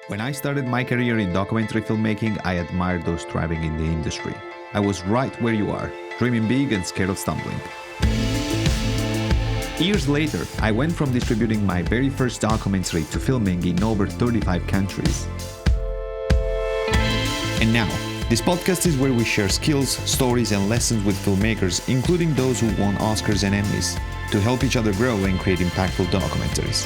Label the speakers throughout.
Speaker 1: When I started my career in documentary filmmaking, I admired those thriving in the industry. I was right where you are, dreaming big and scared of stumbling. Years later, I went from distributing my very first documentary to filming in over 35 countries. And now, this podcast is where we share skills, stories, and lessons with filmmakers, including those who won Oscars and Emmys, to help each other grow and create impactful documentaries.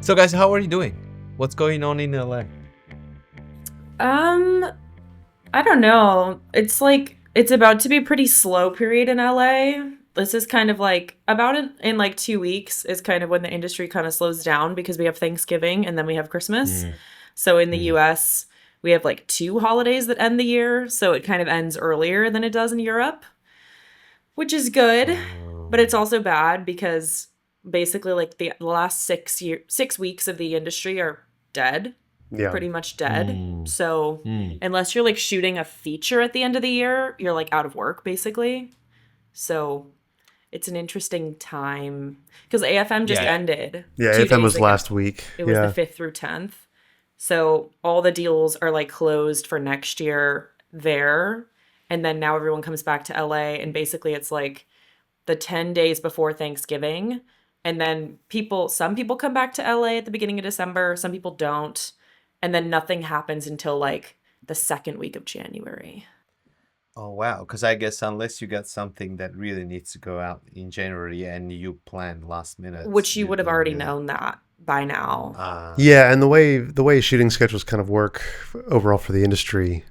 Speaker 2: So guys, how are you doing? What's going on in LA?
Speaker 3: I don't know. It's about to be a pretty slow period in LA. This is kind of like in like 2 weeks is kind of when the industry kind of slows down because we have Thanksgiving and then we have Christmas. So in the US, we have like 2 holidays that end the year. So it kind of ends earlier than it does in Europe, which is good. But it's also bad because basically like the last 6 weeks of the industry are dead.
Speaker 4: Yeah.
Speaker 3: Pretty much dead. So unless you're like shooting a feature at the end of the year, you're like out of work basically. So it's an interesting time because AFM just ended.
Speaker 4: Yeah,
Speaker 3: 2
Speaker 4: AFM
Speaker 3: days
Speaker 4: was
Speaker 3: ago.
Speaker 4: last week.
Speaker 3: It was the 5th through 10th. So all the deals are like closed for next year there. And then now everyone comes back to LA and basically it's like the 10 days before Thanksgiving. And then some people come back to LA at the beginning of December, some people don't. And then nothing happens until like the 2nd week of January.
Speaker 2: Oh, wow. Because I guess unless you got something that really needs to go out in January and you plan last minute.
Speaker 3: Which you would have already known that by now.
Speaker 4: Yeah, and the way shooting schedules kind of work overall for the industry,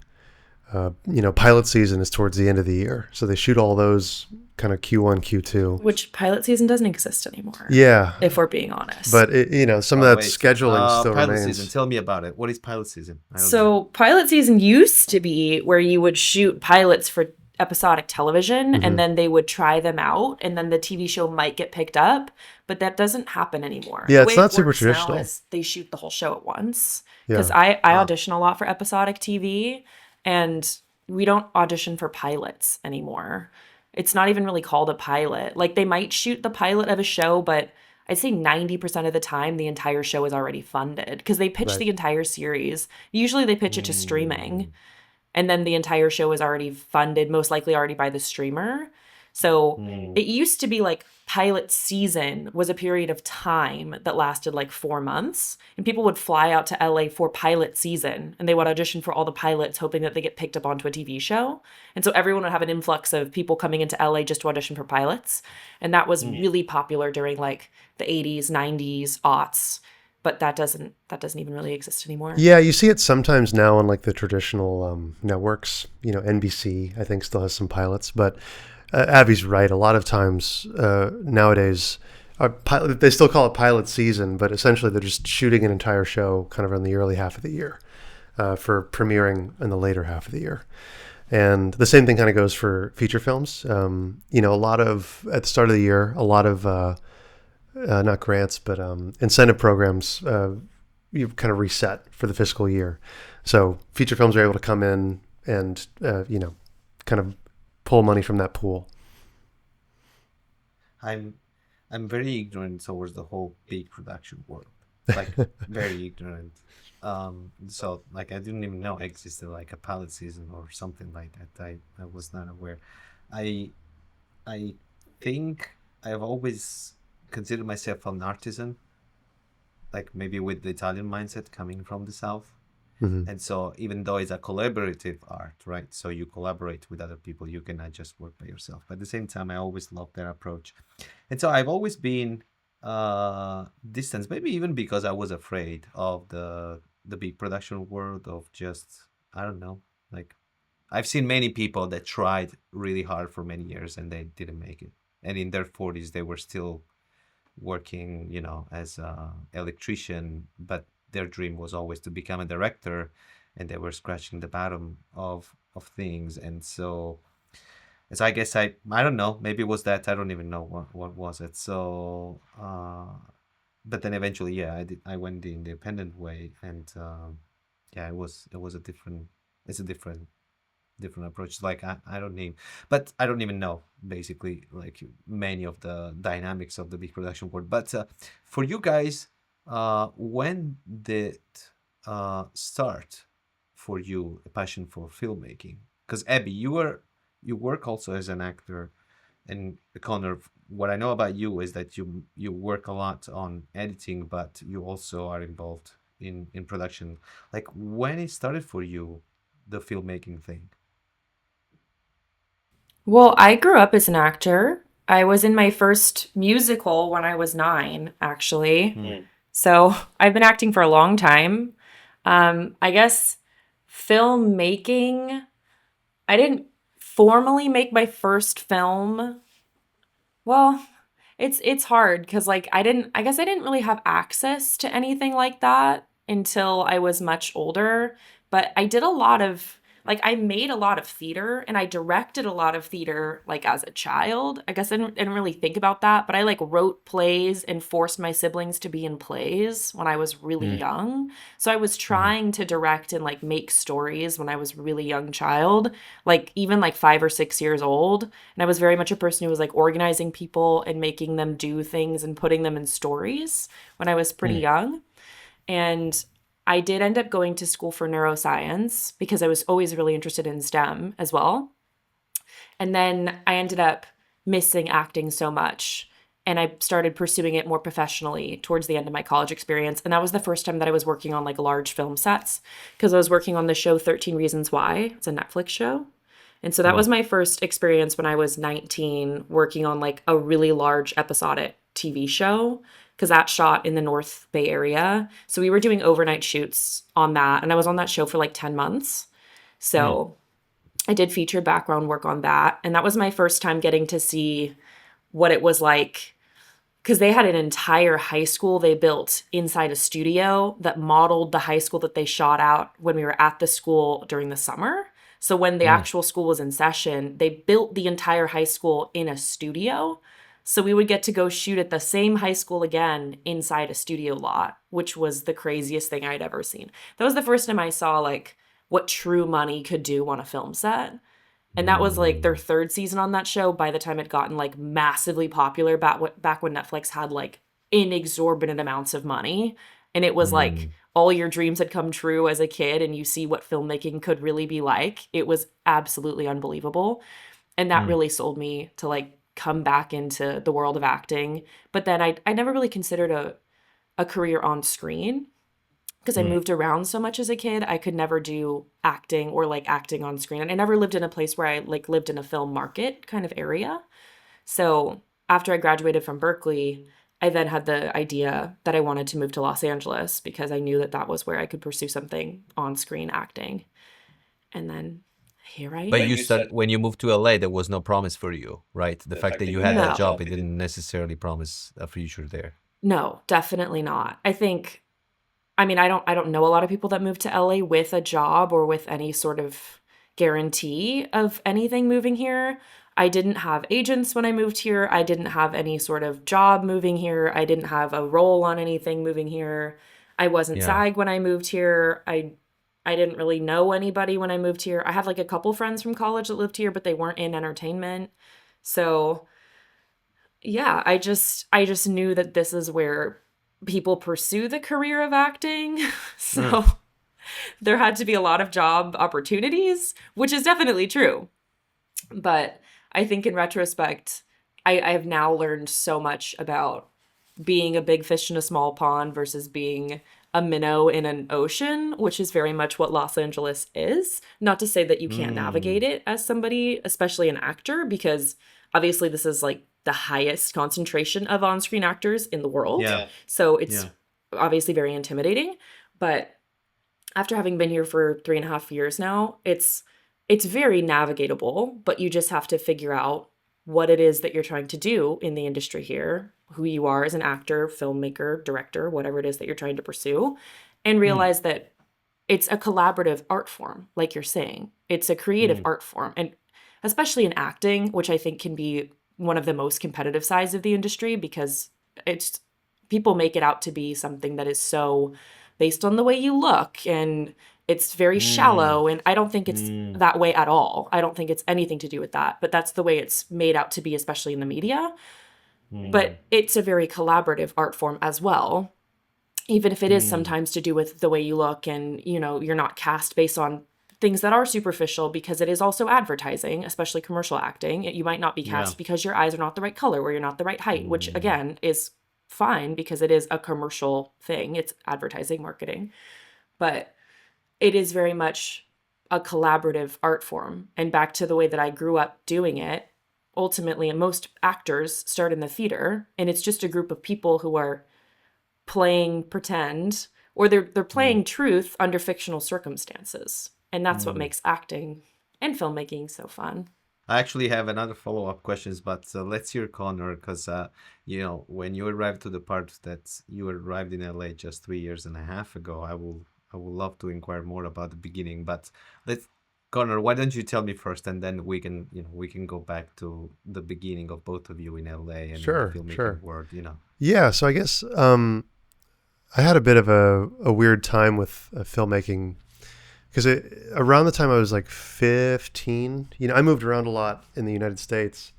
Speaker 4: pilot season is towards the end of the year. So they shoot all those kind of Q1, Q2.
Speaker 3: Which pilot season doesn't exist anymore.
Speaker 4: Yeah.
Speaker 3: If we're being honest.
Speaker 4: But, some of that scheduling still
Speaker 2: pilot
Speaker 4: remains.
Speaker 2: season. Tell me about it. What is pilot season?
Speaker 3: So pilot season used to be where you would shoot pilots for episodic television and then they would try them out and then the TV show might get picked up, but that doesn't happen anymore.
Speaker 4: Yeah,
Speaker 3: The
Speaker 4: it's
Speaker 3: way
Speaker 4: not
Speaker 3: it
Speaker 4: super
Speaker 3: works now
Speaker 4: traditional.
Speaker 3: is they shoot the whole show at once.
Speaker 4: Yeah.
Speaker 3: Because I audition a lot for episodic TV and we don't audition for pilots anymore. It's not even really called a pilot. Like they might shoot the pilot of a show, but I'd say 90% of the time the entire show is already funded because they pitch the entire series. Usually they pitch it to streaming and then the entire show is already funded, most likely already by the streamer. So it used to be like pilot season was a period of time that lasted like 4 months and people would fly out to LA for pilot season and they would audition for all the pilots hoping that they get picked up onto a TV show. And so everyone would have an influx of people coming into LA just to audition for pilots. And that was really popular during like the 80s, 90s, aughts. But that doesn't even really exist anymore.
Speaker 4: Yeah, you see it sometimes now on like the traditional networks. NBC, I think, still has some pilots. But Abbie's right. A lot of times nowadays, they still call it pilot season, but essentially they're just shooting an entire show kind of in the early half of the year for premiering in the later half of the year. And the same thing kind of goes for feature films. A lot of, at the start of the year, a lot of, not grants, but incentive programs, you've kind of reset for the fiscal year. So feature films are able to come in and, kind of pull money from that pool.
Speaker 2: I'm very ignorant towards the whole big production world. Like very ignorant. So like I didn't even know existed like a pilot season or something like that. I was not aware. I think I've always considered myself an artisan, like maybe with the Italian mindset coming from the South. And so even though it's a collaborative art, right? So you collaborate with other people, you cannot just work by yourself. But at the same time, I always loved their approach. And so I've always been distant, maybe even because I was afraid of the big production world of just, I don't know, like I've seen many people that tried really hard for many years and they didn't make it. And in their 40s, they were still working, as an electrician, but their dream was always to become a director and they were scratching the bottom of things. And so I guess I don't know, maybe it was that, I don't even know what was it. So, but then eventually, I went the independent way and, it was a different approach. Like I don't even know basically like many of the dynamics of the big production world. But for you guys, When did start for you a passion for filmmaking? Because Abby, you work also as an actor, and Connor, what I know about you is that you work a lot on editing, but you also are involved in production. Like when it started for you, the filmmaking thing.
Speaker 3: Well, I grew up as an actor. I was in my first musical when I was 9, actually. So I've been acting for a long time. I guess filmmaking, I didn't formally make my first film. Well, it's hard because like I guess I didn't really have access to anything like that until I was much older, but I did a lot of like I made a lot of theater and I directed a lot of theater like as a child. I guess I didn't really think about that, but I like wrote plays and forced my siblings to be in plays when I was really young. So I was trying to direct and like make stories when I was really young child, like even like 5 or 6 years old. And I was very much a person who was like organizing people and making them do things and putting them in stories when I was pretty young. And I did end up going to school for neuroscience because I was always really interested in STEM as well. And then I ended up missing acting so much. And I started pursuing it more professionally towards the end of my college experience. And that was the first time that I was working on like large film sets because I was working on the show 13 Reasons Why. It's a Netflix show. And so that was my first experience when I was 19 working on like a really large episodic TV show because that shot in the North Bay area. So we were doing overnight shoots on that. And I was on that show for like 10 months. So I did featured background work on that. And that was my first time getting to see what it was like because they had an entire high school they built inside a studio that modeled the high school that they shot out when we were at the school during the summer. So when the actual school was in session, they built the entire high school in a studio. So we would get to go shoot at the same high school again inside a studio lot, which was the craziest thing I'd ever seen. That was the first time I saw like what true money could do on a film set. And that was like their third season on that show by the time it gotten like massively popular back when Netflix had like inexorbitant amounts of money. And it was like all your dreams had come true as a kid and you see what filmmaking could really be like. It was absolutely unbelievable. And that really sold me to like come back into the world of acting. But then I never really considered a career on screen because I moved around so much as a kid. I could never do acting or like acting on screen. And I never lived in a place where I like lived in a film market kind of area. So after I graduated from Berkeley, I then had the idea that I wanted to move to Los Angeles because I knew that that was where I could pursue something on screen acting. And then here I
Speaker 5: But
Speaker 3: am.
Speaker 5: you started when you moved to LA, there was no promise for you, right? The fact that you had that
Speaker 3: No.
Speaker 5: job, it didn't necessarily promise a future there.
Speaker 3: No, definitely not. I mean, I don't know a lot of people that move to LA with a job or with any sort of guarantee of anything moving here. I didn't have agents when I moved here. I didn't have any sort of job moving here. I didn't have a role on anything moving here. I wasn't
Speaker 5: Yeah.
Speaker 3: SAG when I moved here. I didn't really know anybody when I moved here. I had like a couple friends from college that lived here, but they weren't in entertainment. So yeah, I just knew that this is where people pursue the career of acting. So there had to be a lot of job opportunities, which is definitely true. But I think in retrospect, I have now learned so much about being a big fish in a small pond versus being a minnow in an ocean, which is very much what Los Angeles is. Not to say that you can't navigate it as somebody, especially an actor, because obviously this is like the highest concentration of on-screen actors in the world.
Speaker 2: Yeah.
Speaker 3: So it's
Speaker 2: Yeah.
Speaker 3: obviously very intimidating. But after having been here for 3.5 years now, it's very navigatable, but you just have to figure out what it is that you're trying to do in the industry here, who you are as an actor, filmmaker, director, whatever it is that you're trying to pursue, and realize that it's a collaborative art form, like you're saying. It's a creative art form. And especially in acting, which I think can be one of the most competitive sides of the industry because it's people make it out to be something that is so based on the way you look and it's very shallow, and I don't think it's that way at all. I don't think it's anything to do with that, but that's the way it's made out to be, especially in the media. But it's a very collaborative art form as well. even if it is sometimes to do with the way you look, and you're not cast based on things that are superficial, because it is also advertising, especially commercial acting. You might not be cast because your eyes are not the right color, or you're not the right height, which again is fine because it is a commercial thing. It's advertising, marketing. But it is very much a collaborative art form. And back to the way that I grew up doing it, ultimately, and most actors start in the theater, and it's just a group of people who are playing pretend, or they're playing truth under fictional circumstances. And that's what makes acting and filmmaking so fun.
Speaker 2: I actually have another follow-up questions, but let's hear Connor, because when you arrived to the part that you arrived in LA just 3 years and a half ago, I will love to inquire more about the beginning. But Connor, why don't you tell me first, and then we can go back to the beginning of both of you in LA and in the filmmaking world.
Speaker 4: Yeah, so I guess I had a bit of a weird time with filmmaking. Because around the time I was like 15, I moved around a lot in the United States,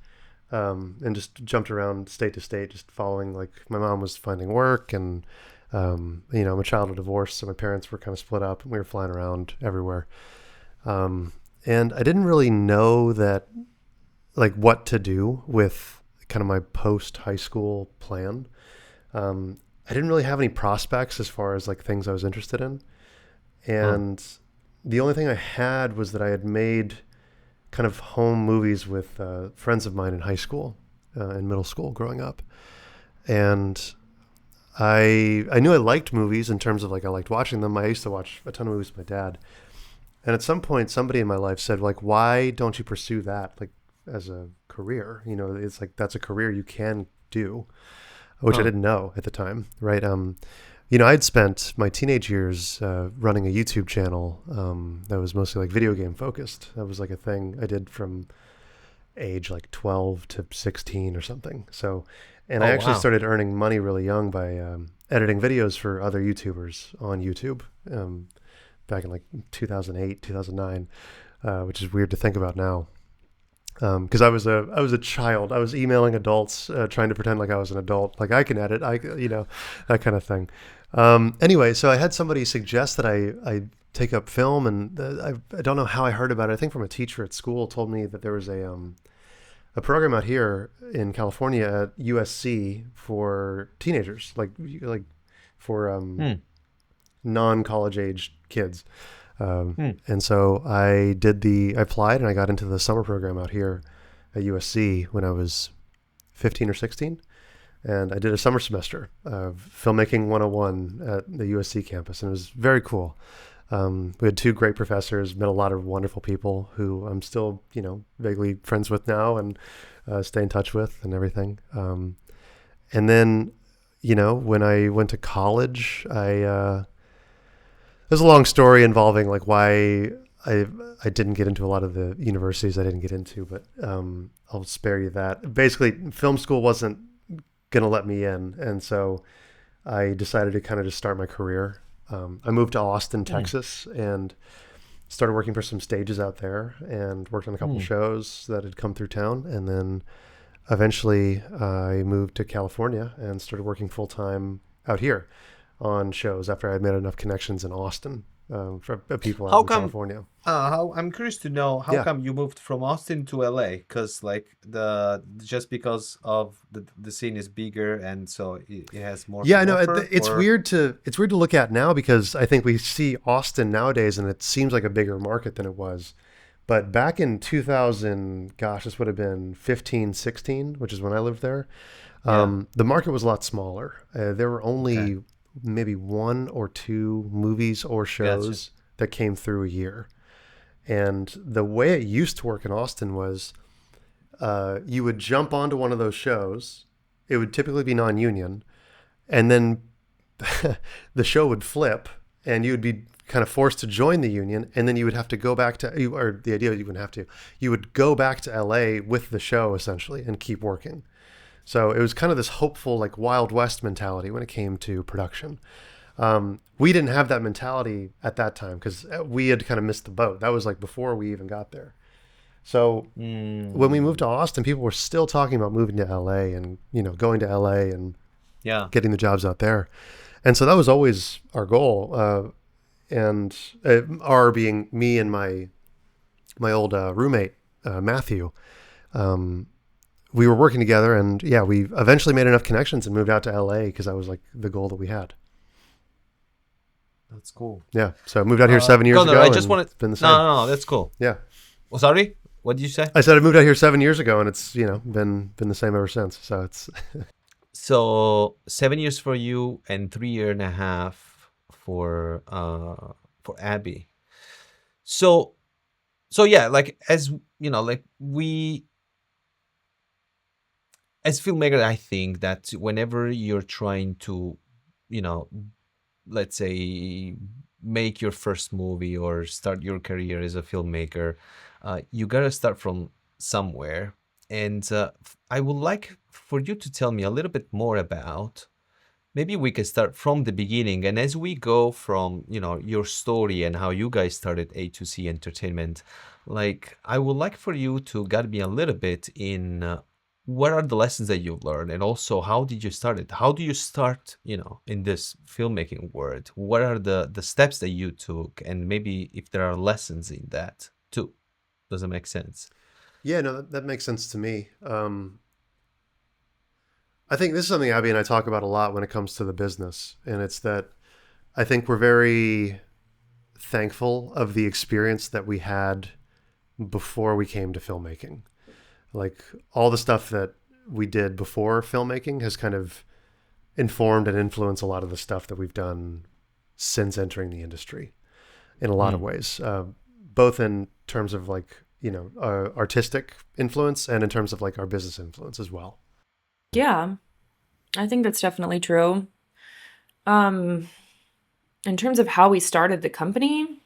Speaker 4: and just jumped around state to state, just following, like, my mom was finding work, and, I'm a child of divorce, so my parents were kind of split up, and we were flying around everywhere. And I didn't really know that, like, what to do with kind of my post-high school plan. I didn't really have any prospects as far as, like, things I was interested in. And the only thing I had was that I had made kind of home movies with friends of mine in high school and middle school growing up. And I knew I liked movies in terms of, like, I liked watching them. I used to watch a ton of movies with my dad. And at some point, somebody in my life said, like, why don't you pursue that, like, as a career? It's like, that's a career you can do, which I didn't know at the time, right? I'd spent my teenage years running a YouTube channel that was mostly, like, video game focused. That was, like, a thing I did from age like 12 to 16 or something. So, and I actually started earning money really young by editing videos for other YouTubers on YouTube back in like 2008, 2009, which is weird to think about now. Because I was a child. I was emailing adults, trying to pretend like I was an adult, like I can edit, that kind of thing. Anyway, so I had somebody suggest that I take up film, and I don't know how I heard about it. I think from a teacher at school told me that there was a program out here in California at USC for teenagers, like for non-college age kids. And so I applied, and I got into the summer program out here at USC when I was 15 or 16. And I did a summer semester of Filmmaking 101 at the USC campus, and it was very cool. We had two great professors, met a lot of wonderful people who I'm still, vaguely friends with now and stay in touch with and everything. And then, when I went to college, there's a long story involving like why I didn't get into a lot of the universities I didn't get into, but I'll spare you that. Basically, film school wasn't going to let me in, and so I decided to kind of just start my career. I moved to Austin, Texas, and started working for some stages out there, and worked on a couple shows that had come through town, and then eventually I moved to California and started working full-time out here on shows after I had made enough connections in Austin for people out in California.
Speaker 2: I'm curious to know how come you moved from Austin to LA? Because just because of the scene is bigger, and so it has more.
Speaker 4: Yeah, no, it's weird to look at now, because I think we see Austin nowadays and it seems like a bigger market than it was. But back in 2000, this would have been 15, 16, which is when I lived there. The market was a lot smaller. There were only maybe one or two movies or shows that came through a year. And the way it used to work in Austin was you would jump onto one of those shows. It would typically be non-union. And then the show would flip, and you would be kind of forced to join the union. And then you would have to go back to, or the idea you wouldn't have to, you would go back to LA with the show essentially and keep working. So it was kind of this hopeful, like, Wild West mentality when it came to production. We didn't have that mentality at that time because we had kind of missed the boat. That was like before we even got there. So when we moved to Austin, people were still talking about moving to LA and, going to LA and getting the jobs out there. And so that was always our goal. And our being me and my old roommate, Matthew. We were working together, and yeah, we eventually made enough connections and moved out to LA because that was like the goal that we had.
Speaker 2: That's cool.
Speaker 4: Yeah. So I moved out here 7 years
Speaker 5: Connor,
Speaker 4: ago.
Speaker 5: I just
Speaker 4: and
Speaker 5: wanted.
Speaker 4: it's been the same.
Speaker 5: No, that's cool.
Speaker 4: Yeah.
Speaker 5: Well, sorry, what did you say?
Speaker 4: I said I moved out here 7 years ago, and it's been the same ever since. So it's
Speaker 5: So 7 years for you and 3.5 years for Abbie. So yeah, like as you know, like we as filmmaker, I think that whenever you're trying to, let's say make your first movie or start your career as a filmmaker, you gotta start from somewhere. And I would like for you to tell me a little bit more about, maybe we can start from the beginning. And as we go from, your story and how you guys started A2C Entertainment, like I would like for you to guide me a little bit in what are the lessons that you've learned, and also how did you start it? How do you start, in this filmmaking world? What are the steps that you took, and maybe if there are lessons in that too? Does that make sense?
Speaker 4: Yeah, no, that makes sense to me. I think this is something Abbie and I talk about a lot when it comes to the business, and it's that I think we're very thankful of the experience that we had before we came to filmmaking. Like all the stuff that we did before filmmaking has kind of informed and influenced a lot of the stuff that we've done since entering the industry in a lot of ways, both in terms of like, artistic influence and in terms of like our business influence as well.
Speaker 3: Yeah, I think that's definitely true. In terms of how we started the company,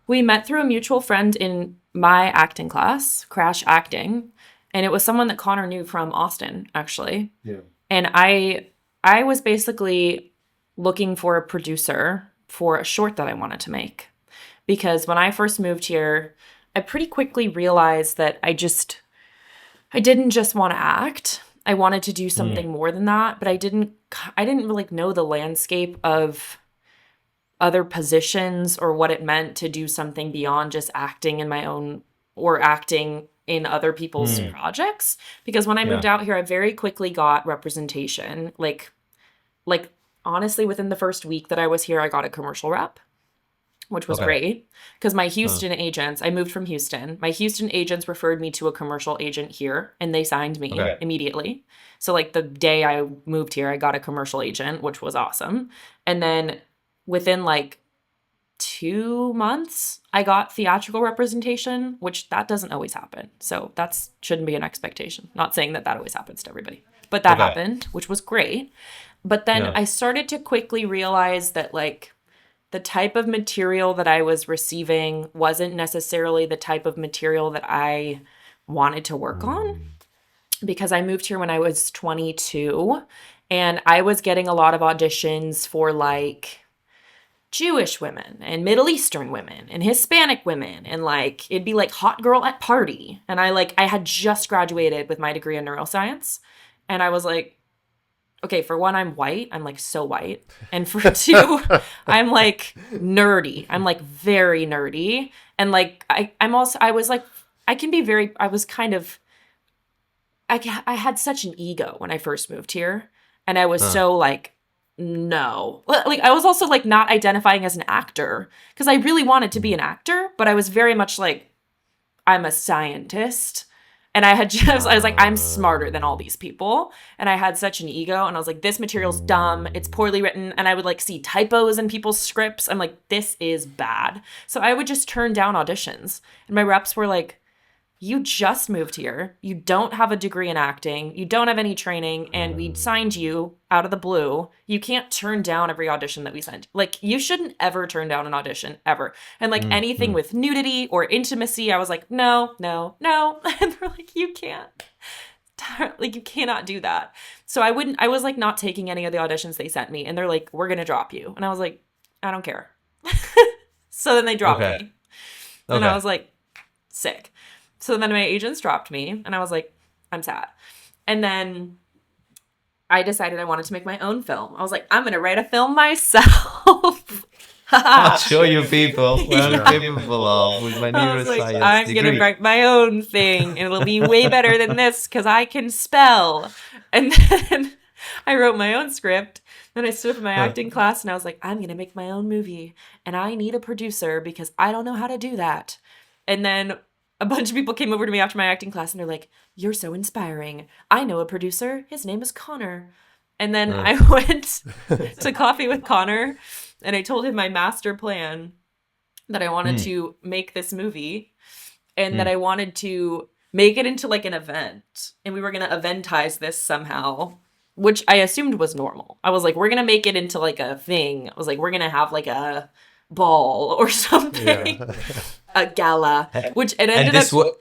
Speaker 3: we met through a mutual friend in my acting class, Crash Acting, and it was someone that Connor knew from Austin, actually.
Speaker 2: Yeah.
Speaker 3: And I was basically looking for a producer for a short that I wanted to make. Because when I first moved here, I pretty quickly realized that I didn't just want to act. I wanted to do something more than that, but I didn't really know the landscape of other positions or what it meant to do something beyond just acting in my own or acting in other people's projects. Because when I moved out here, I very quickly got representation. Like honestly, within the first week that I was here, I got a commercial rep, which was great because my Houston agents, I moved from Houston. My Houston agents referred me to a commercial agent here and they signed me immediately. So like the day I moved here, I got a commercial agent, which was awesome. And then within like 2 months, I got theatrical representation, which that doesn't always happen. So that shouldn't be an expectation. Not saying that always happens to everybody, but that happened, which was great. But then I started to quickly realize that like the type of material that I was receiving wasn't necessarily the type of material that I wanted to work on, because I moved here when I was 22 and I was getting a lot of auditions for like Jewish women and Middle Eastern women and Hispanic women, and like it'd be like hot girl at party. And I had just graduated with my degree in neuroscience, and I was like, okay, for one, I'm white. I'm like so white. And for two, I'm like nerdy. I'm like very nerdy. And like I had such an ego when I first moved here, and I was so like, no. Like I was also like not identifying as an actor because I really wanted to be an actor, but I was very much like, I'm a scientist. And I was like, I'm smarter than all these people. And I had such an ego. And I was like, this material's dumb. It's poorly written. And I would like see typos in people's scripts. I'm like, this is bad. So I would just turn down auditions. And my reps were like, you just moved here. You don't have a degree in acting. You don't have any training. And we signed you out of the blue. You can't turn down every audition that we send. Like, you shouldn't ever turn down an audition, ever. And like anything with nudity or intimacy, I was like, no. And they're like, you can't. Like, you cannot do that. So I was like not taking any of the auditions they sent me. And they're like, we're going to drop you. And I was like, I don't care. So then they dropped me. And I was like, sick. So then my agents dropped me, and I was like, I'm sad. And then I decided I wanted to make my own film. I was like, I'm going to write a film myself.
Speaker 5: I'll show you people what I'm
Speaker 3: Yeah.
Speaker 5: capable of with my
Speaker 3: I was like,
Speaker 5: neuroscience
Speaker 3: I'm going to
Speaker 5: degree.
Speaker 3: write my own thing and it'll be way better than this because I can spell. And then I wrote my own script. Then I stood up in my acting class and I was like, I'm going to make my own movie and I need a producer because I don't know how to do that. And then a bunch of people came over to me after my acting class and they're like, you're so inspiring. I know a producer. His name is Connor. And then I went to coffee with Connor and I told him my master plan that I wanted to make this movie and that I wanted to make it into like an event. And we were going to eventize this somehow, which I assumed was normal. I was like, we're going to make it into like a thing. I was like, we're going to have like a ball or something, a gala, which it ended up.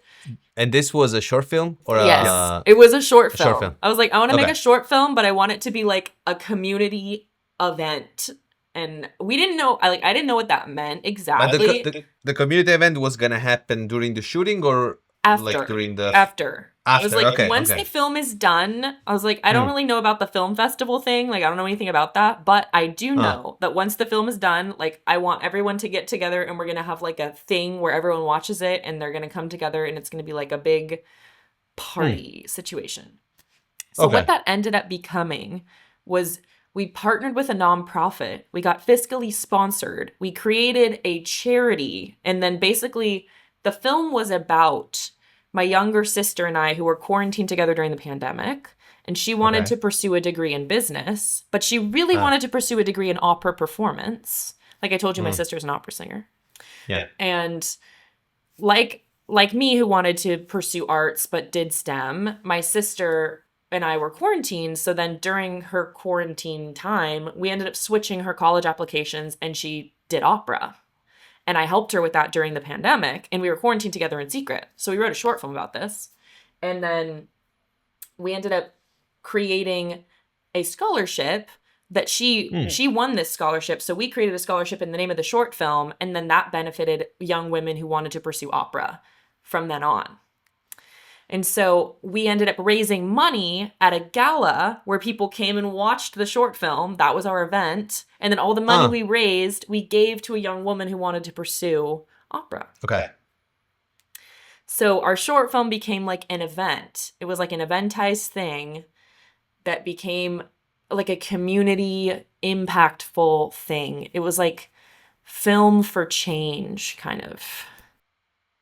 Speaker 5: And this was a short film, or
Speaker 3: Yes, it was a short film.
Speaker 5: short film.
Speaker 3: I was like, I want to make
Speaker 5: Okay.
Speaker 3: a short film, but I want it to be like a community event. And we didn't know, I didn't know what that meant
Speaker 5: But
Speaker 3: exactly.
Speaker 5: the community event was gonna happen during the shooting, or
Speaker 3: After.
Speaker 5: like during the
Speaker 3: After. I was
Speaker 5: After,
Speaker 3: like,
Speaker 5: okay,
Speaker 3: once
Speaker 5: okay.
Speaker 3: the film is done, I was like, I don't really know about the film festival thing. Like, I don't know anything about that. But I do know that once the film is done, like, I want everyone to get together and we're going to have like a thing where everyone watches it and they're going to come together and it's going to be like a big party situation. So
Speaker 5: Okay.
Speaker 3: what that ended up becoming was we partnered with a nonprofit. We got fiscally sponsored. We created a charity. And then basically the film was about my younger sister and I, who were quarantined together during the pandemic. And she wanted
Speaker 5: Okay.
Speaker 3: to pursue a degree in business, but she really wanted to pursue a degree in opera performance. Like I told you, my sister's an opera singer.
Speaker 5: yeah.
Speaker 3: And like me, who wanted to pursue arts but did STEM, my sister and I were quarantined. So then during her quarantine time, we ended up switching her college applications and she did opera. And I helped her with that during the pandemic and we were quarantined together in secret. So we wrote a short film about this. And then we ended up creating a scholarship that she won this scholarship. So we created a scholarship in the name of the short film. And then that benefited young women who wanted to pursue opera from then on. And so we ended up raising money at a gala where people came and watched the short film. That was our event. And then all the money we raised, we gave to a young woman who wanted to pursue opera.
Speaker 5: Okay.
Speaker 3: So our short film became like an event. It was like an eventized thing that became like a community impactful thing. It was like film for change, kind of.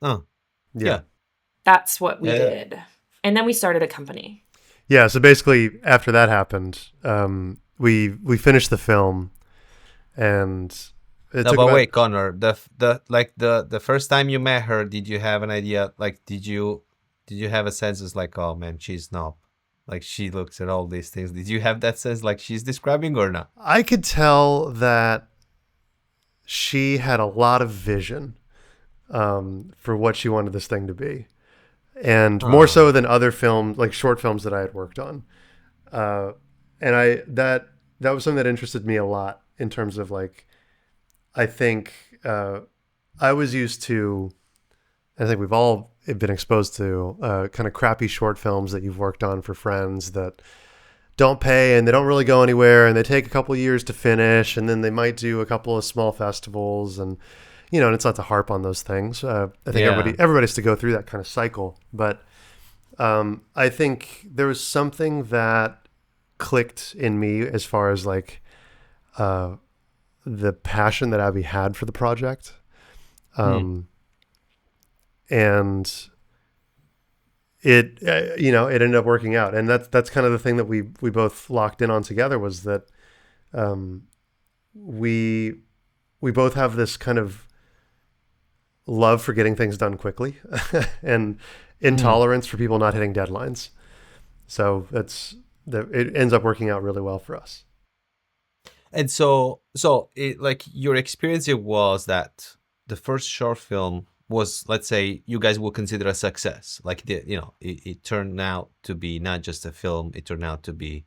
Speaker 5: Oh.
Speaker 4: Yeah.
Speaker 3: That's what we
Speaker 5: Yeah.
Speaker 3: did. And then we started a company.
Speaker 4: Yeah. So basically, after that happened, we finished the film, and it
Speaker 5: No,
Speaker 4: took
Speaker 5: but
Speaker 4: about-
Speaker 5: wait, Connor. The first time you met her, did you have an idea? Like, did you have a sense? It's like, oh man, she's snob. Like she looks at all these things. Did you have that sense, like she's describing, or not?
Speaker 4: I could tell that she had a lot of vision for what she wanted this thing to be, and more so than other films, like short films that I had worked on. And that was something that interested me a lot in terms of like, I think I was used to, I think we've all been exposed to kind of crappy short films that you've worked on for friends that don't pay and they don't really go anywhere and they take a couple years to finish and then they might do a couple of small festivals and and it's not to harp on those things. I think everybody has to go through that kind of cycle, but I think there was something that clicked in me as far as like the passion that Abbie had for the project. And it it ended up working out, and that's kind of the thing that we both locked in on together, was that we both have this kind of love for getting things done quickly and intolerance for people not hitting deadlines. So it ends up working out really well for us.
Speaker 5: And so it, like your experience, it was that the first short film was, let's say, you guys will consider a success. Like it turned out to be not just a film; it turned out to be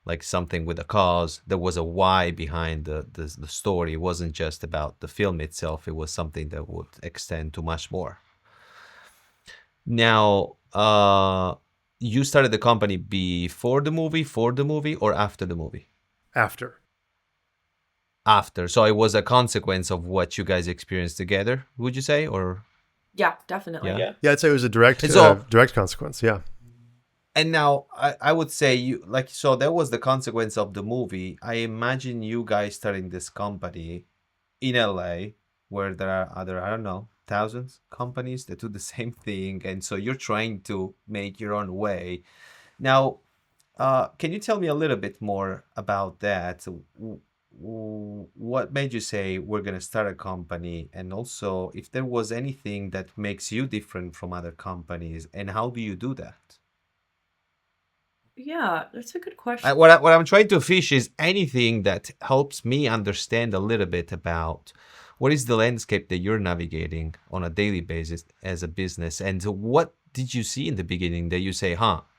Speaker 5: like something with a cause. There was a why behind the story. It wasn't just about the film itself. It was something that would extend to much more. Now, you started the company before the movie, for the movie, or after the movie?
Speaker 4: After.
Speaker 5: After. So it was a consequence of what you guys experienced together, would you say? Or
Speaker 3: Yeah, definitely.
Speaker 5: yeah.
Speaker 4: Yeah, I'd say it was a direct
Speaker 5: And so,
Speaker 4: direct consequence. Yeah.
Speaker 5: and now I would say you like, so that was the consequence of the movie. I imagine you guys starting this company in LA where there are other, I don't know, thousands companies that do the same thing. And so you're trying to make your own way. Now, can you tell me a little bit more about that? What made you say we're going to start a company? And also, if there was anything that makes you different from other companies, and how do you do that?
Speaker 3: Yeah, that's a good question.
Speaker 5: What I'm trying to fish is anything that helps me understand a little bit about what is the landscape that you're navigating on a daily basis as a business, and what did you see in the beginning that you say,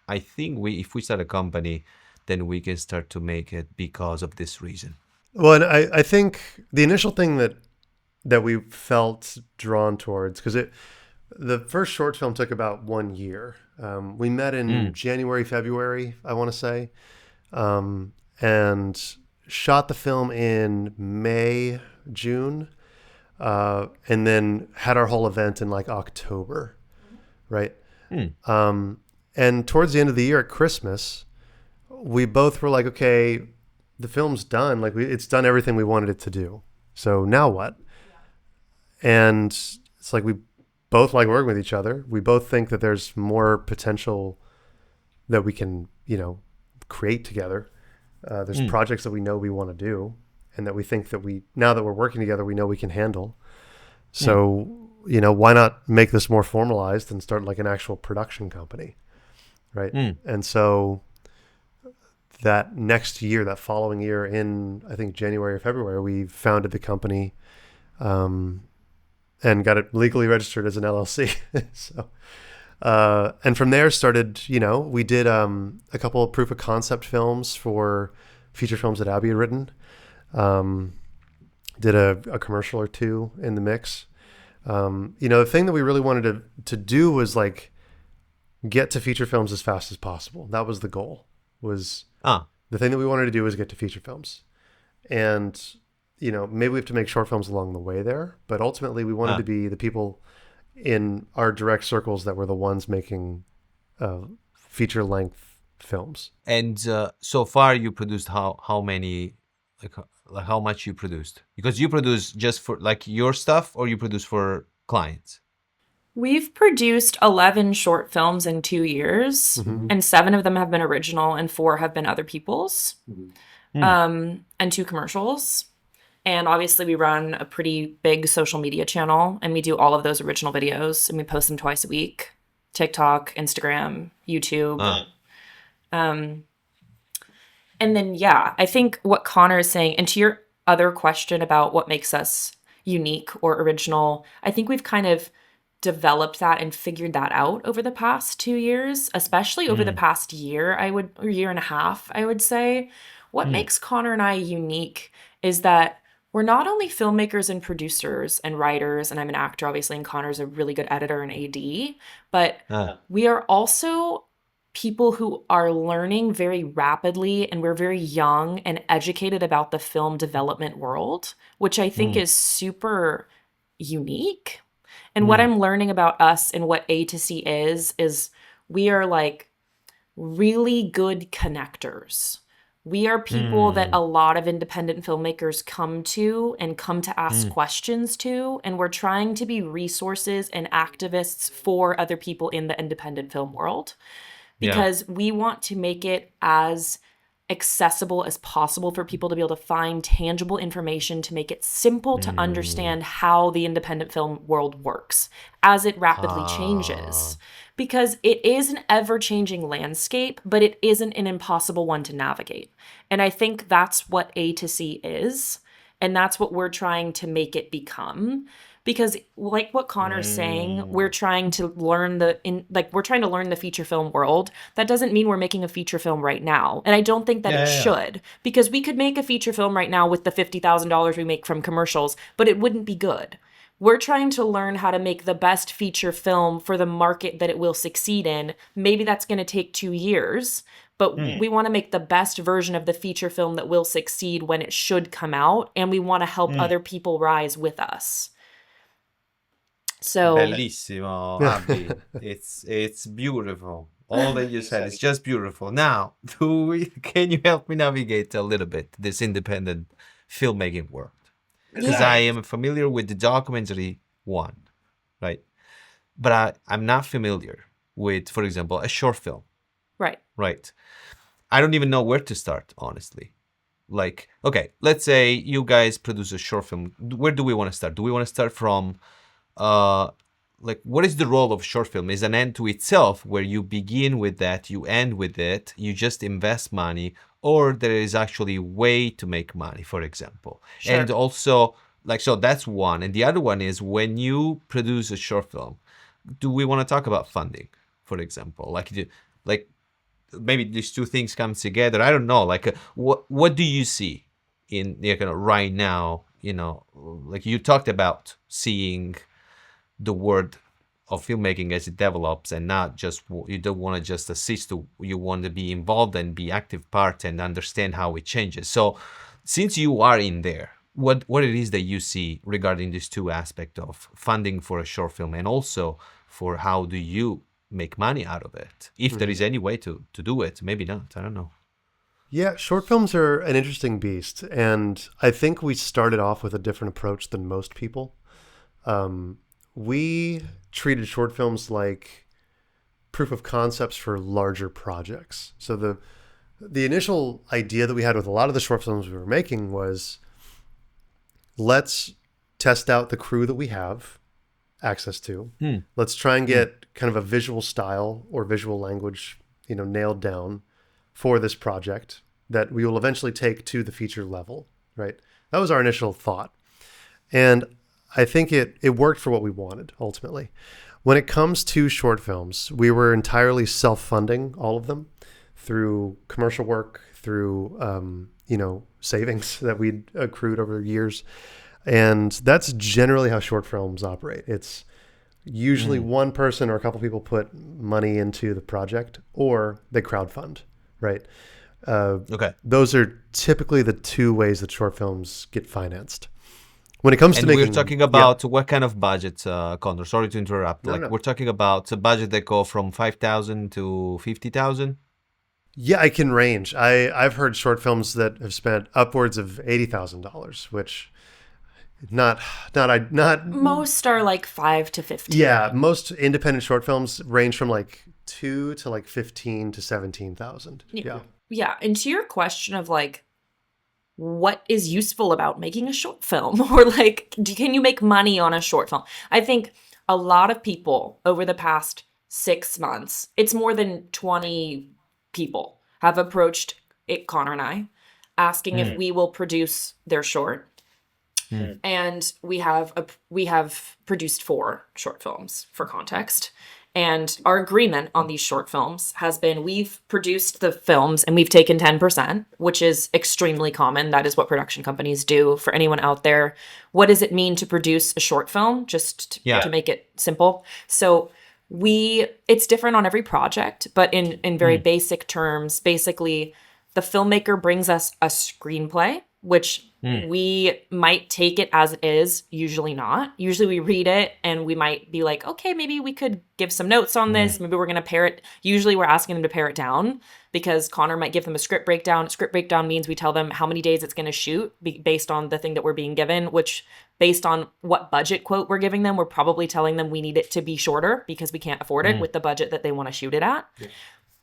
Speaker 5: I think if we start a company, then we can start to make it because of this reason.
Speaker 4: Well, and I think the initial thing that we felt drawn towards, because the first short film took about 1 year. We met in January, February, I want to say, and shot the film in May, June, and then had our whole event in like October, right? And towards the end of the year at Christmas, we both were like, okay, the film's done. Like it's done everything we wanted it to do. So now what? And it's like we both like working with each other. We both think that there's more potential that we can, create together. There's projects that we know we want to do, and that we think that now that we're working together, we know we can handle. So, why not make this more formalized and start like an actual production company, right? And so that next year, that following year, in I think January or February, we founded the company, and got it legally registered as an LLC. So, and from there started, we did a couple of proof of concept films for feature films that Abbie had written. Did a commercial or two in the mix. The thing that we really wanted to do was like get to feature films as fast as possible. That was the goal. The thing that we wanted to do was get to feature films. And maybe we have to make short films along the way there, but ultimately we wanted to be the people in our direct circles that were the ones making feature length films.
Speaker 5: And so far you produced how many, like how much you produced? Because you produce just for like your stuff, or you produce for clients?
Speaker 3: We've produced 11 short films in 2 years, and 7 of them have been original and 4 have been other people's, and 2 commercials. And obviously we run a pretty big social media channel, and we do all of those original videos, and we post them twice a week. TikTok, Instagram, YouTube. And then, I think what Connor is saying, and to your other question about what makes us unique or original, I think we've kind of developed that and figured that out over the past 2 years, especially over the past year, or year and a half, I would say. What makes Connor and I unique is that we're not only filmmakers and producers and writers, and I'm an actor, obviously, and Connor's a really good editor and AD, but we are also people who are learning very rapidly, and we're very young and educated about the film development world, which I think is super unique. And what I'm learning about us and what A2C is we are like really good connectors. We are people that a lot of independent filmmakers come to ask questions to, and we're trying to be resources and activists for other people in the independent film world, because we want to make it as accessible as possible for people to be able to find tangible information, to make it simple to understand how the independent film world works as it rapidly changes. Because it is an ever-changing landscape, but it isn't an impossible one to navigate. And I think that's what A2C is, and that's what we're trying to make it become. Because like what Connor's saying, we're trying to learn the feature film world. That doesn't mean we're making a feature film right now. And I don't think that it should, because we could make a feature film right now with the $50,000 we make from commercials, but it wouldn't be good. we're trying to learn how to make the best feature film for the market that it will succeed in. Maybe that's going to take 2 years, but we want to make the best version of the feature film that will succeed when it should come out, and we want to help other people rise with us. So
Speaker 2: Bellissimo, Abbie. It's beautiful. All that you said is just beautiful. Now, can you help me navigate a little bit this independent filmmaking world? Because I am familiar with the documentary one, right? But I'm not familiar with, for example, a short film.
Speaker 3: Right.
Speaker 2: Right. I don't even know where to start, honestly. Like, okay, let's say you guys produce a short film. Where do we want to start? Do we want to start from, like, what is the role of short film? Is an end to itself where you begin with that, you end with it, you just invest money, or there is actually a way to make money, for example.
Speaker 3: Sure.
Speaker 2: And also, like, so that's one. And the other one is when you produce a short film, do we want to talk about funding, for example? Like maybe these two things come together. I don't know. Like, what do you see in right now? Like you talked about seeing the world of filmmaking as it develops, and not just, you don't want to just assist, you want to be involved and be active part and understand how it changes. So since you are in there, what it is that you see regarding these two aspects of funding for a short film, and also for how do you make money out of it, if there is any way to do it. Maybe not, I don't know.
Speaker 4: Yeah, short films are an interesting beast, and I think we started off with a different approach than most people. We treated short films like proof of concepts for larger projects. So the initial idea that we had with a lot of the short films we were making was, let's test out the crew that we have access to. Let's try and get kind of a visual style or visual language, nailed down for this project that we will eventually take to the feature level, right? That was our initial thought. And I think it worked for what we wanted, ultimately. When it comes to short films, we were entirely self-funding all of them through commercial work, through, savings that we'd accrued over years. And that's generally how short films operate. It's usually one person or a couple people put money into the project, or they crowdfund, right?
Speaker 2: Okay.
Speaker 4: Those are typically the two ways that short films get financed. When it comes to making,
Speaker 2: we're talking about what kind of budget, Connor? Sorry to interrupt.
Speaker 4: No.
Speaker 2: We're talking about a budget that go from 5,000 to 50,000.
Speaker 4: Yeah, I can range. I've heard short films that have spent upwards of $80,000, which not
Speaker 3: most are like 5 to 15.
Speaker 4: Yeah, most independent short films range from like 2 to like 15 to 17,000. Yeah.
Speaker 3: Yeah, and to your question of like, what is useful about making a short film, or like, can you make money on a short film? I think a lot of people over the past 6 months, it's more than 20 people have approached Connor and I, asking if we will produce their short. And we have produced 4 short films, for context. And our agreement on these short films has been, we've produced the films and we've taken 10%, which is extremely common. That is what production companies do. For anyone out there, what does it mean to produce a short film? Just to make it simple. So it's different on every project, but in very basic terms, basically the filmmaker brings us a screenplay, which we might take it as it is, usually not. Usually we read it and we might be like, okay, maybe we could give some notes on this. Maybe we're going to pare it. Usually we're asking them to pare it down, because Connor might give them a script breakdown. Script breakdown means we tell them how many days it's going to shoot based on the thing that we're being given, which based on what budget quote we're giving them, we're probably telling them we need it to be shorter because we can't afford it with the budget that they want to shoot it at.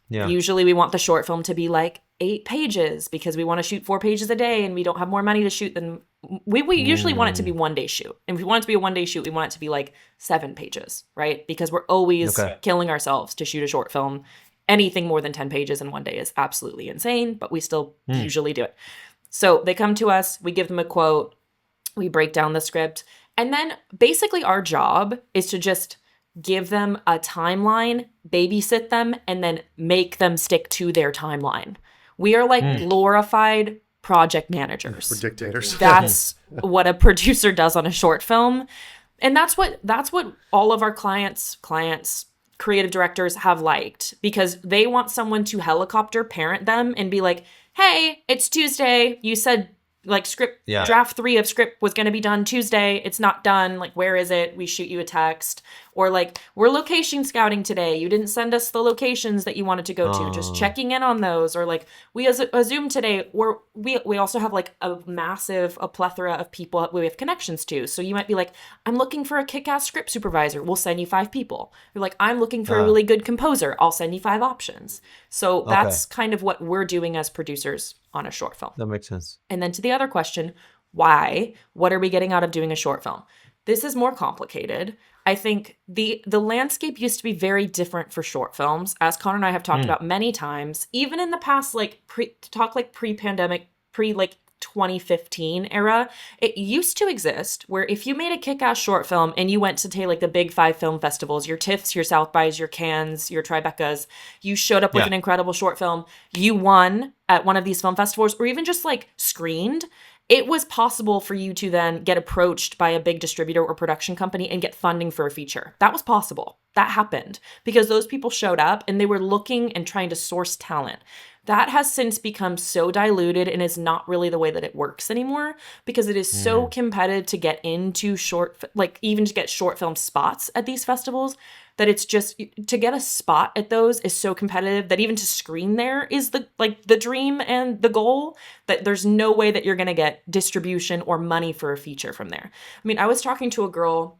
Speaker 3: Yeah. Usually we want the short film to be like 8 pages because we want to shoot 4 pages a day and we don't have more money to shoot than we usually want it to be 1 day shoot. And if we want it to be a 1 day shoot, we want it to be like 7 pages, right? Because we're always killing ourselves to shoot a short film. Anything more than 10 pages in 1 day is absolutely insane, but we still usually do it. So they come to us, we give them a quote, we break down the script, and then basically our job is to just give them a timeline, babysit them, and then make them stick to their timeline. We are like glorified project managers.
Speaker 4: We're dictators.
Speaker 3: That's what a producer does on a short film. And that's what all of our clients, creative directors have liked, because they want someone to helicopter parent them and be like, hey, it's Tuesday. You said like draft 3 of script was going to be done Tuesday. It's not done. Like, where is it? We shoot you a text. Or like, we're location scouting today. You didn't send us the locations that you wanted to go to. Just checking in on those. Or like, we as a Zoom today, we also have like a plethora of people we have connections to. So you might be like, I'm looking for a kick-ass script supervisor. We'll send you 5 people. You're like, I'm looking for a really good composer. I'll send you 5 options. So that's kind of what we're doing as producers on a short film.
Speaker 5: That makes sense.
Speaker 3: And then to the other question, why? What are we getting out of doing a short film? This is more complicated. I think the landscape used to be very different for short films, as Connor and I have talked about many times, even in the past, like pre-pandemic, 2015 era. It used to exist where if you made a kick-ass short film and you went to like the big 5 film festivals, your TIFFs, your South Bys, your Cannes, your Tribecas, you showed up with an incredible short film, you won at one of these film festivals, or even just like screened, it was possible for you to then get approached by a big distributor or production company and get funding for a feature. That was possible. That happened because those people showed up and they were looking and trying to source talent. That has since become so diluted and is not really the way that it works anymore, because it is so competitive to get into even to get short film spots at these festivals, that it's just, to get a spot at those is so competitive that even to screen there is the dream and the goal, that there's no way that you're going to get distribution or money for a feature from there. I mean, I was talking to a girl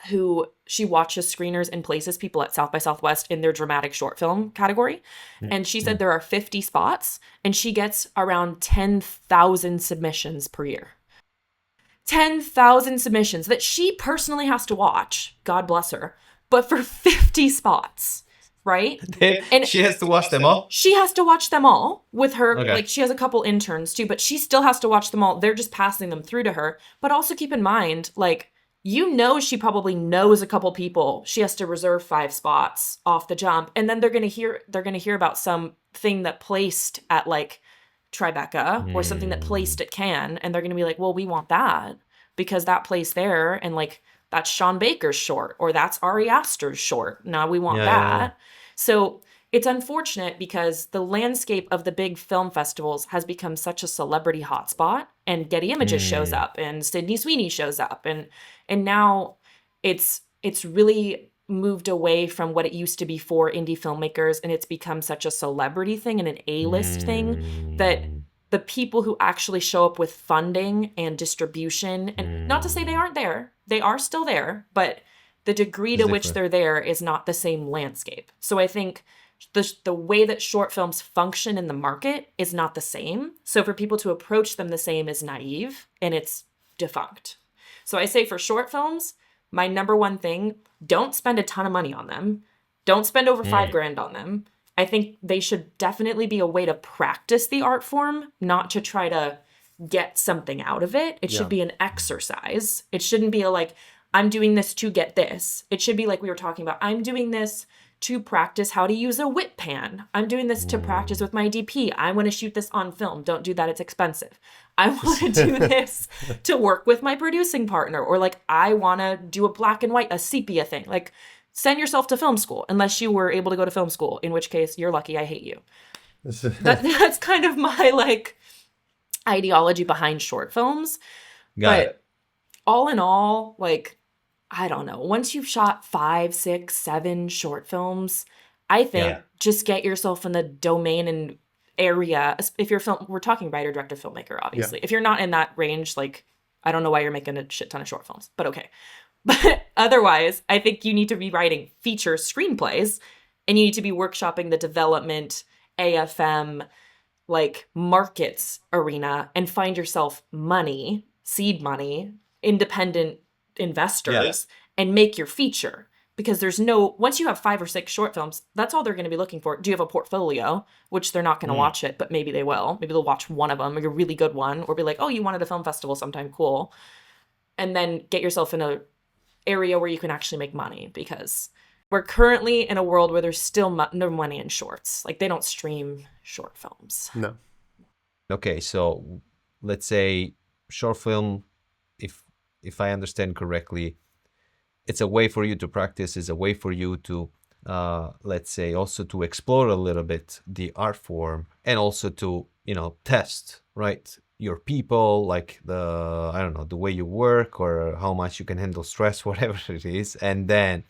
Speaker 3: who she watches screeners and places people at South by Southwest in their dramatic short film category. And she said there are 50 spots and she gets around 10,000 submissions per year. 10,000 submissions that she personally has to watch. God bless her. But for 50 spots, right?
Speaker 5: And she has to watch them all?
Speaker 3: She has to watch them all with her. Okay. Like, she has a couple interns too, but she still has to watch them all. They're just passing them through to her. But also keep in mind, like, she probably knows a couple people. She has to reserve 5 spots off the jump. And then they're going to hear about something that placed at like Tribeca or something that placed at Cannes. And they're going to be like, well, we want that because that placed there. And like, that's Sean Baker's short, or that's Ari Aster's short. Now we want that. Yeah. So it's unfortunate because the landscape of the big film festivals has become such a celebrity hotspot, and Getty Images shows up and Sydney Sweeney shows up. And now it's really moved away from what it used to be for indie filmmakers. And it's become such a celebrity thing and an A-list thing that the people who actually show up with funding and distribution, and not to say they aren't there, they are still there, but the degree to which they're there is not the same landscape. So I think the way that short films function in the market is not the same. So for people to approach them the same is naive and it's defunct. So I say for short films, my number one thing, don't spend a ton of money on them. Don't spend over $5,000 on them. I think they should definitely be a way to practice the art form, not to try to get something out of it. It should be an exercise. It shouldn't be I'm doing this to get this. It should be like we were talking about, I'm doing this to practice how to use a whip pan. I'm doing this to practice with my DP. I want to shoot this on film. Don't do that. It's expensive. I want to do this to work with my producing partner, or like, I want to do a black and white, a sepia thing. Like, send yourself to film school, unless you were able to go to film school, in which case you're lucky. I hate you. That's kind of my ideology behind short films. Got it. All in all, I don't know. Once you've shot 5, 6, 7 short films, I think just get yourself in the domain and area. If you're we're talking writer, director, filmmaker, obviously. Yeah. If you're not in that range, I don't know why you're making a shit ton of short films, but okay. But otherwise, I think you need to be writing feature screenplays, and you need to be workshopping the development, AFM, markets arena, and find yourself money, seed money, independent investors, and make your feature. Because once you have 5 or 6 short films, that's all they're going to be looking for. Do you have a portfolio? Which they're not going to watch it, but maybe they will. Maybe they'll watch one of them, like a really good one, or be like, oh, you wanted a film festival sometime, cool. And then get yourself in a area where you can actually make money, because we're currently in a world where there's still no money in shorts. They don't stream short films.
Speaker 4: No.
Speaker 5: Okay, so let's say short film, if I understand correctly, it's a way for you to practice, it's a way for you to let's say also to explore a little bit the art form, and also to, you know, test, right, your people, like the, I don't know, the way you work or how much you can handle stress, whatever it is. And then,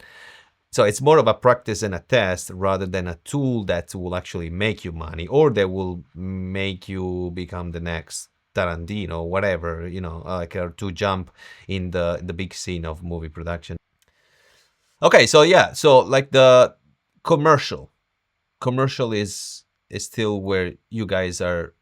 Speaker 5: so it's more of a practice and a test rather than a tool that will actually make you money or that will make you become the next Tarantino, whatever, you know, like to jump in the big scene of movie production. Okay, so yeah, so like the commercial is still where you guys are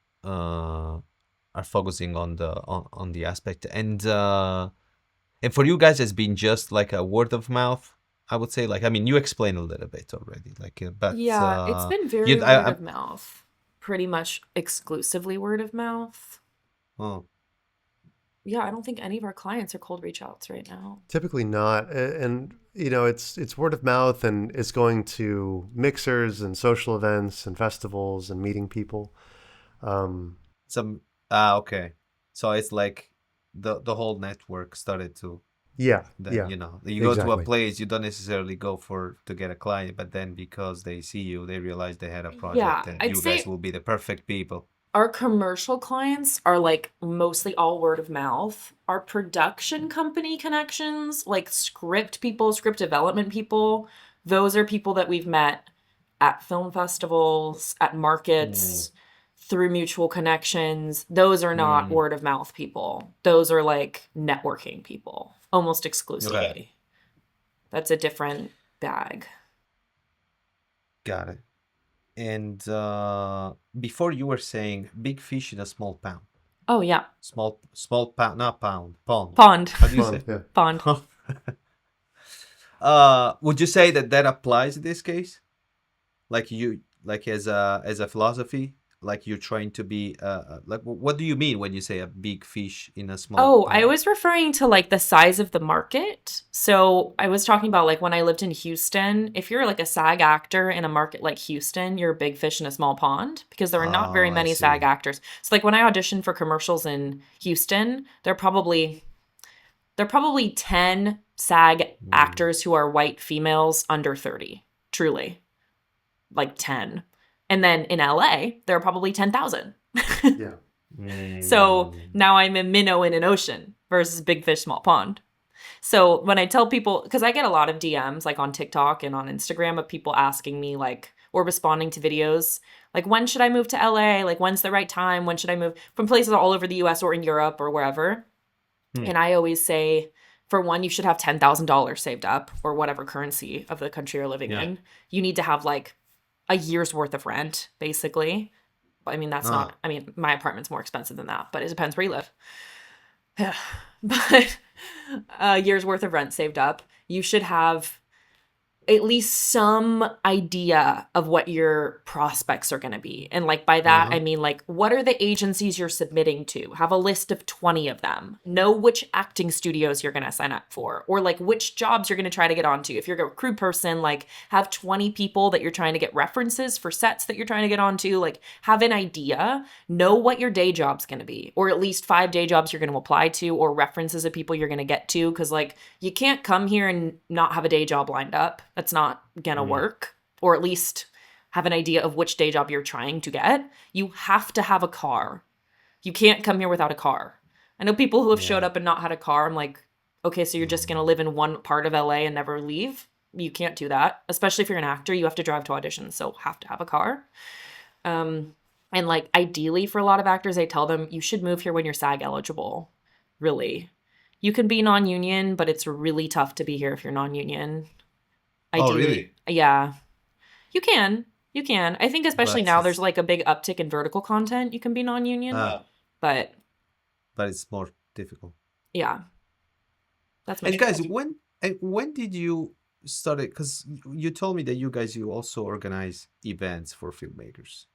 Speaker 5: focusing on the aspect, and for you guys it's been just like a word of mouth, I would say. Like, I mean, you explained a little bit already, like, but
Speaker 3: Yeah, it's been very
Speaker 5: you,
Speaker 3: word of mouth. Pretty much exclusively word of mouth.
Speaker 5: oh,
Speaker 3: Yeah, I don't think any of our clients are cold reach outs right now.
Speaker 4: Typically not, and you know, it's word of mouth, and it's going to mixers and social events and festivals and meeting people.
Speaker 2: Some okay. So it's like the whole network started to
Speaker 4: Yeah,
Speaker 2: then,
Speaker 4: yeah,
Speaker 2: you know, you go to a
Speaker 4: exactly.
Speaker 2: place, you don't necessarily go for to get a client, but then because they see you, they realize they had a
Speaker 3: Yeah,
Speaker 2: project and
Speaker 3: I'd
Speaker 2: you guys
Speaker 3: say
Speaker 2: will be the perfect people.
Speaker 3: our commercial clients are like mostly all word of mouth. Our production company connections, like script people, script development people, those are people that we've met at film festivals, at
Speaker 2: Mm.
Speaker 3: markets, through mutual connections. Those are not
Speaker 2: Mm.
Speaker 3: word of mouth people. Those are like networking people, almost
Speaker 2: Okay.
Speaker 3: exclusively. That's a different bag.
Speaker 2: Got it. And before you were saying big fish in a small pound.
Speaker 3: Oh, yeah.
Speaker 2: Small pound, not pound, pond.
Speaker 3: Pond.
Speaker 2: How do you
Speaker 4: Fun,
Speaker 2: say?
Speaker 4: yeah.
Speaker 3: Pond.
Speaker 2: Would you say that that applies in this case? Like you, like as a philosophy, like you're trying to be like what do you mean when you say a big fish in a small
Speaker 3: Oh, I
Speaker 2: pond?
Speaker 3: was referring to like the size of the market. So I was talking about like when I lived in Houston, if you're like a SAG actor in a market like Houston, you're a big fish in a small pond because there are not very
Speaker 2: Oh, I
Speaker 3: many SAG
Speaker 2: see.
Speaker 3: actors. So like when I auditioned for commercials in Houston, there are probably 10 SAG
Speaker 2: Mm.
Speaker 3: actors who are white females under 30. Truly. Like 10. And then in LA, there are probably 10,000.
Speaker 4: Yeah.
Speaker 3: So
Speaker 2: Mm.
Speaker 3: now I'm a minnow in an ocean versus big fish, small pond. So when I tell people, because I get a lot of DMs like on TikTok and on Instagram of people asking me like, or responding to videos, like, when should I move to LA? Like, when's the right time? When should I move from places all over the US or in Europe or wherever?
Speaker 2: Hmm.
Speaker 3: And I always say, for one, you should have $10,000 saved up or whatever currency of the country you're living
Speaker 2: Yeah.
Speaker 3: in. You need to have like a year's worth of rent, basically. I mean, that's not,
Speaker 2: Ah.
Speaker 3: I mean, my apartment's more expensive than that, but it depends where you live. But a year's worth of rent saved up. You should have at least some idea of what your prospects are going to be. And like by that, I
Speaker 2: Uh-huh.
Speaker 3: mean like what are the agencies you're submitting to? Have a list of 20 of them. Know which acting studios you're going to sign up for or like which jobs you're going to try to get onto. If you're a crew person, like have 20 people that you're trying to get references for sets that you're trying to get onto, like have an idea, know what your day job's going to be or at least 5 day jobs you're going to apply to or references of people you're going to get to cuz like you can't come here and not have a day job lined up. That's not gonna work. Or at least have an idea of which day job you're trying to get. You have to have a car. You can't come here without a car. I know people who have showed
Speaker 2: Yeah.
Speaker 3: up and not had a car. I'm like, okay, so you're just gonna live in one part of LA and never leave? You can't do that. Especially if you're an actor, you have to drive to auditions, so have to have a car. And like ideally for a lot of actors, I tell them you should move here when you're SAG eligible. Really. You can be non-union, but it's really tough to be here if you're non-union.
Speaker 2: Oh,
Speaker 3: Ideally,
Speaker 2: really?
Speaker 3: yeah. You can. You can. I think especially
Speaker 2: But
Speaker 3: now there's
Speaker 2: it's
Speaker 3: like a big uptick in vertical content. You can be non-union, but
Speaker 2: but it's more difficult.
Speaker 3: yeah, that's my
Speaker 2: And guys,
Speaker 3: strategy.
Speaker 2: when did you started? Because you told me that you also organize events for filmmakers,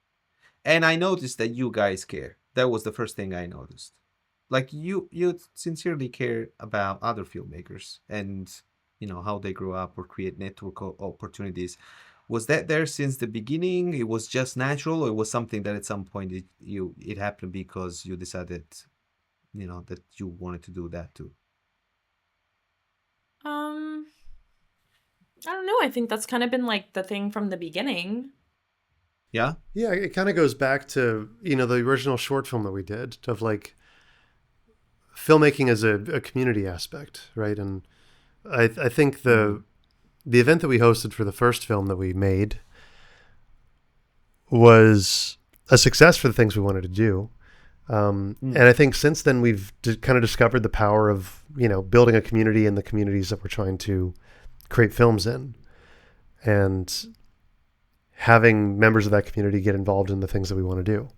Speaker 2: and I noticed that you guys care. That was the first thing I noticed. Like you sincerely care about other filmmakers and you know how they grow up or create network opportunities. Was that there since the beginning? It was just natural, or it was something that at some point it happened because you decided, you know, that you wanted to do that too?
Speaker 3: I don't know. I think that's kind of been like the thing from the beginning.
Speaker 2: Yeah.
Speaker 4: Yeah, it kind of goes back to, the original short film that we did of like filmmaking as a community aspect, right? And I think the event that we hosted for the first film that we made was a success for the things we wanted to do. And I think since then we've kind of discovered the power of, building a community in the communities that we're trying to create films in, and having members of that community get involved in the things that we want to do.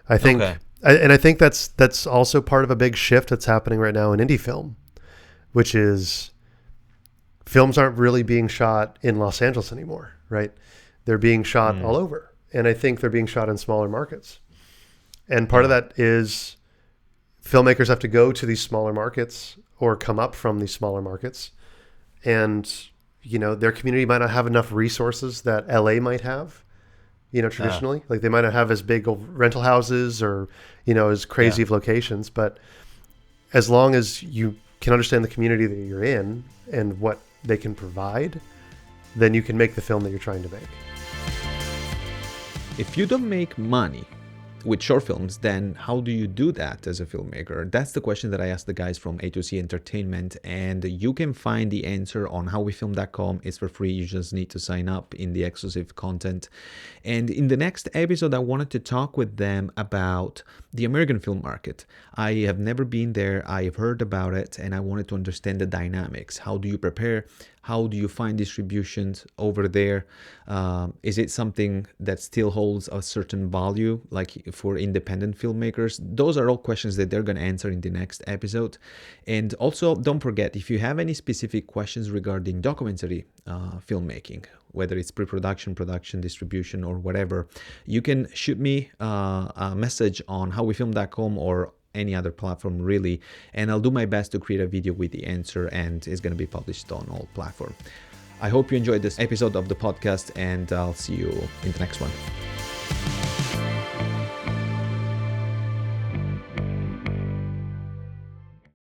Speaker 4: I think,
Speaker 5: Okay.
Speaker 4: I think that's also part of a big shift that's happening right now in indie film, which is films aren't really being shot in Los Angeles anymore, right? They're being shot all over. And I think they're being shot in smaller markets. And part of that is filmmakers have to go to these smaller markets or come up from these smaller markets. And, their community might not have enough resources that LA might have, traditionally. Like they might not have as big of rental houses or, as crazy of locations. But as long as you can understand the community that you're in and what they can provide, then you can make the film that you're trying to make.
Speaker 5: If you don't make money with short films, then how do you do that as a filmmaker? That's the question that I asked the guys from A2C Entertainment, and you can find the answer on howwefilm.com. It's for free. You just need to sign up in the exclusive content. And in the next episode, I wanted to talk with them about the American film market. I have never been there. I have heard about it, and I wanted to understand the dynamics. How do you prepare? How do you find distributions over there? Is it something that still holds a certain value, like for independent filmmakers? Those are all questions that they're going to answer in the next episode. And also, don't forget, if you have any specific questions regarding documentary filmmaking, whether it's pre-production, production, distribution, or whatever, you can shoot me a message on howwefilm.com or any other platform really, and I'll do my best to create a video with the answer, and it's going to be published on all platforms. I hope you enjoyed this episode of the podcast, and I'll see you in the next one.